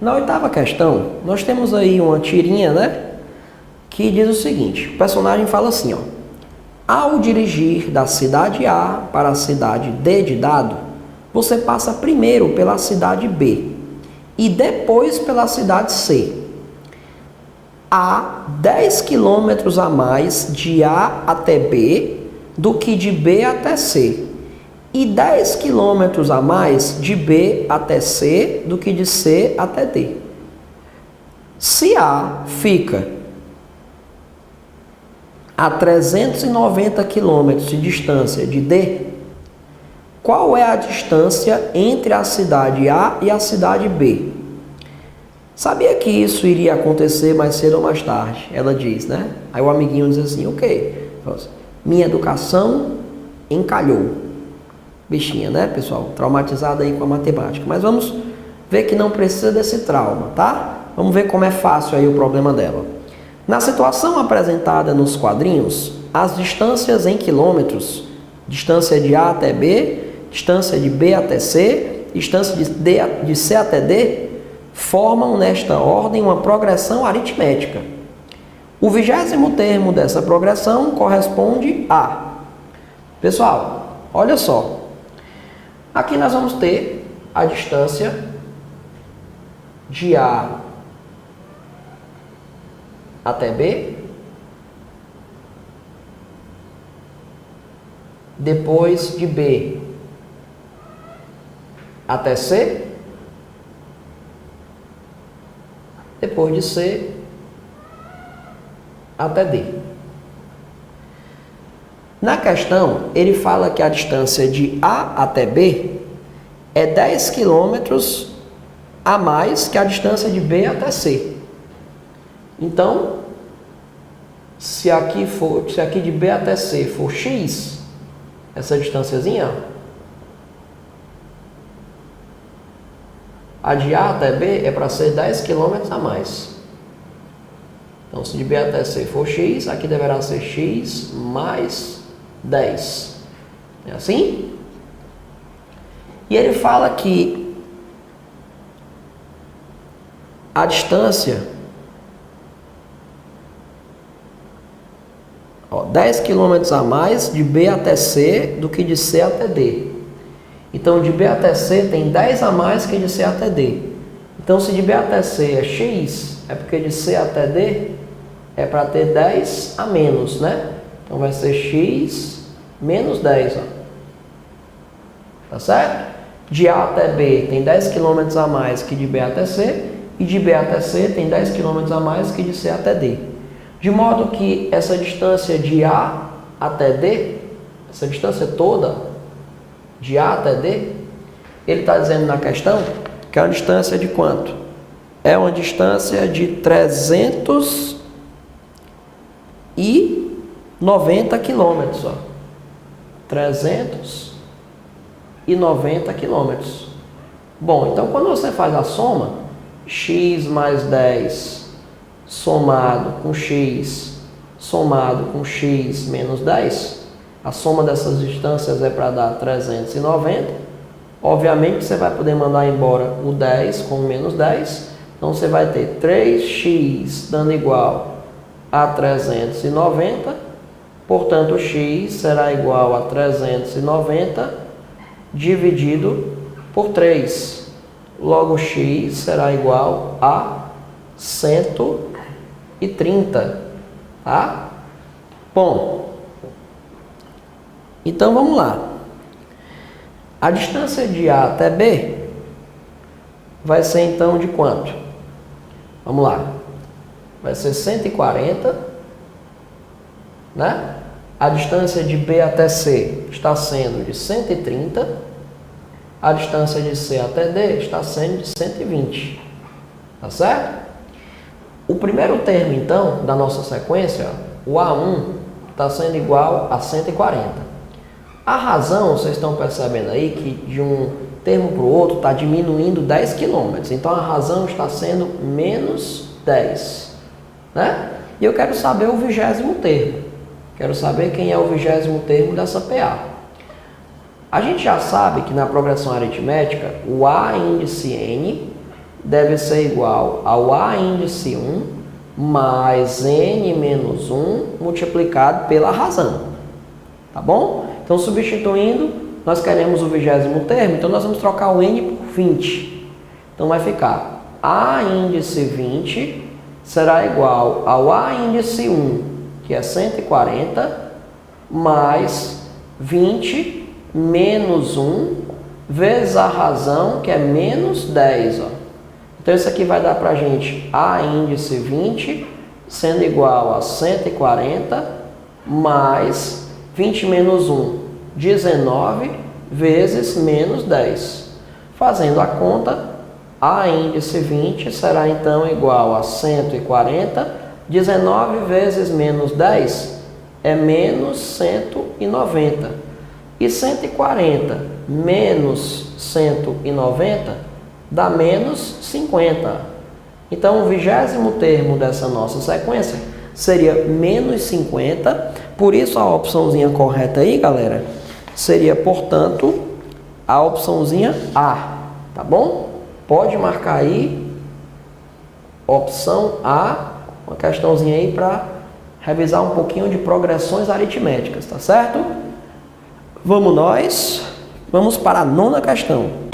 Na oitava questão, nós temos aí uma tirinha, né? Que diz o seguinte, o personagem fala assim, ó. Ao dirigir da cidade A para a cidade D de dado, você passa primeiro pela cidade B e depois pela cidade C. Há 10 quilômetros a mais de A até B do que de B até C. E 10 quilômetros a mais de B até C do que de C até D. Se A fica a 390 quilômetros de distância de D, qual é a distância entre a cidade A e a cidade B? Sabia que isso iria acontecer mais cedo ou mais tarde? Ela diz, né? Aí o amiguinho diz assim, ok, minha educação encalhou. Bichinha, né, pessoal? Traumatizada aí com a matemática. Mas vamos ver que não precisa desse trauma, tá? Vamos ver como é fácil aí o problema dela. Na situação apresentada nos quadrinhos, as distâncias em quilômetros, distância de A até B, distância de B até C, distância de C até D, formam nesta ordem uma progressão aritmética. O 20º termo dessa progressão corresponde a... Pessoal, olha só. Aqui nós vamos ter a distância de A até B, depois de B até C, depois de C até D. Na questão, ele fala que a distância de A até B é 10 quilômetros a mais que a distância de B até C. Então, se aqui de B até C for X, essa distânciazinha, a de A até B é para ser 10 quilômetros a mais. Então, se de B até C for X, aqui deverá ser X mais 10. É assim? E ele fala que a distância, 10 km a mais de B até C do que de C até D. Então, de B até C tem 10 a mais que de C até D. Então, se de B até C é X, é porque de C até D é para ter 10 a menos, né? Então, vai ser X menos 10, ó. Tá certo? De A até B tem 10 km a mais que de B até C, e de B até C tem 10 km a mais que de C até D. De modo que essa distância de A até D, essa distância toda, de A até D, ele está dizendo na questão que é uma distância de quanto? É uma distância de 390 quilômetros, ó. 390 quilômetros. Bom, então quando você faz a soma, x mais 10 somado com x menos 10, a soma dessas distâncias é para dar 390. Obviamente você vai poder mandar embora o 10 com o menos 10. Então você vai ter 3x dando igual a 390. Portanto, x será igual a 390 dividido por 3. Logo, x será igual a 130, tá? Bom, então vamos lá. A distância de A até B vai ser então de quanto? Vamos lá. Vai ser 140, né? A distância de B até C está sendo de 130. A distância de C até D está sendo de 120. Tá certo? O primeiro termo, então, da nossa sequência, o A1, está sendo igual a 140. A razão, vocês estão percebendo aí que de um termo para o outro está diminuindo 10 km. Então, a razão está sendo menos 10. Né? E eu quero saber o 20º termo. Quero saber quem é o 20º termo dessa PA. A gente já sabe que na progressão aritmética, o A índice N deve ser igual ao A índice 1 mais N menos 1 multiplicado pela razão. Tá bom? Então, substituindo, nós queremos o 20º termo, então nós vamos trocar o N por 20. Então, vai ficar A índice 20 será igual ao A índice 1, que é 140, mais 20 menos 1 vezes a razão, que é menos 10. Ó. Então, isso aqui vai dar para a gente A índice 20 sendo igual a 140 mais 20 menos 1, 19 vezes menos 10. Fazendo a conta, A índice 20 será então igual a 140, 19 vezes menos 10 é menos 190. E 140 menos 190 dá menos 50. Então, o 20º termo dessa nossa sequência seria menos 50. Por isso, a opçãozinha correta aí, galera, seria, portanto, a opçãozinha A. Tá bom? Pode marcar aí, opção A, uma questãozinha aí para revisar um pouquinho de progressões aritméticas, tá certo? Vamos para a 9ª questão.